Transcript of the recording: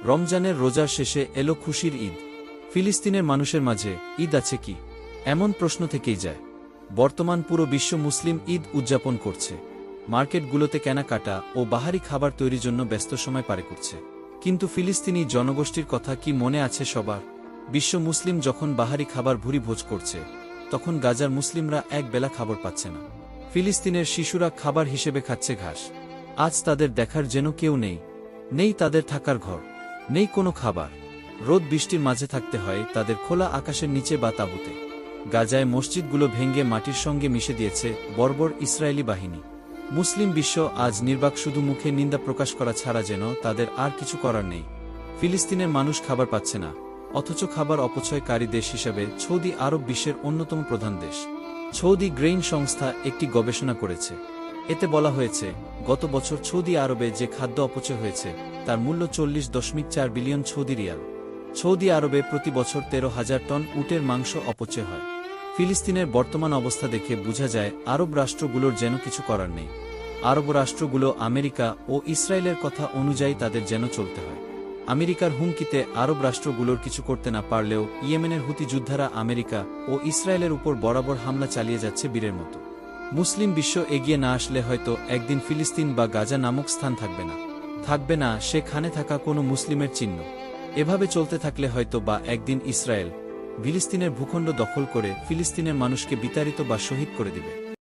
রমজানের রোজার শেষে এলো খুশির ঈদ। ফিলিস্তিনের মানুষের মাঝে ঈদ আছে কি, এমন প্রশ্ন থেকেই যায়। বর্তমান পুরো বিশ্ব মুসলিম ঈদ উদযাপন করছে। মার্কেটগুলোতে কেনাকাটা ও বাহারি খাবার তৈরির জন্য ব্যস্ত সময় পার করছে। কিন্তু ফিলিস্তিনি জনগোষ্ঠীর কথা কি মনে আছে সবার? বিশ্ব মুসলিম যখন বাহারি খাবার ভুরি ভোজ করছে, তখন গাজার মুসলিমরা এক বেলা খাবার পাচ্ছে না। ফিলিস্তিনের শিশুরা খাবার হিসেবে খাচ্ছে ঘাস। আজ তাদের দেখার যেন কেউ নেই, নেই তাদের থাকার ঘর, নেই কোনো খাবার। রোদ বৃষ্টির মাঝে থাকতে হয় তাদের খোলা আকাশের নিচে বা তাঁবুতে। গাজায় মসজিদগুলো ভেঙে মাটির সঙ্গে মিশে দিয়েছে বর্বর ইসরায়েলি বাহিনী। মুসলিম বিশ্ব আজ নির্বাক, শুধু মুখে নিন্দা প্রকাশ করা ছাড়া যেন তাদের আর কিছু করার নেই। ফিলিস্তিনের মানুষ খাবার পাচ্ছে না, অথচ খাবার অপচয়কারী দেশ হিসেবে সৌদি আরব বিশ্বের অন্যতম প্রধান দেশ। সৌদি গ্রেইন সংস্থা একটি গবেষণা করেছে। এতে বলা হয়েছে, গত বছর সৌদি আরবে যে খাদ্য অপচয় হয়েছে তার মূল্য 40.4 বিলিয়ন সৌদি রিয়াল। সৌদি আরবে প্রতি বছর 13,000 টন উটের মাংস অপচয় হয়। ফিলিস্তিনের বর্তমান অবস্থা দেখে বোঝা যায় আরব রাষ্ট্রগুলোর যেন কিছু করার নেই। আরব রাষ্ট্রগুলো আমেরিকা ও ইসরায়েলের কথা অনুযায়ী তাদের যেন চলতে হয়। আমেরিকার হুমকিতে আরব রাষ্ট্রগুলোর কিছু করতে না পারলেও ইয়েমেনের হুতি যোদ্ধারা আমেরিকা ও ইসরায়েলের উপর বরাবর হামলা চালিয়ে যাচ্ছে বীরের মতো। মুসলিম বিশ্ব এগিয়ে না আসলে হয়তো একদিন ফিলিস্তিন বা গাজা নামক স্থান থাকবে না সেখানে থাকা কোনো মুসলিমের চিহ্ন। এভাবে চলতে থাকলে হয়তো বা একদিন ইসরায়েল ফিলিস্তিনের ভূখণ্ড দখল করে ফিলিস্তিনের মানুষকে বিতাড়িত বা শহীদ করে দিবে।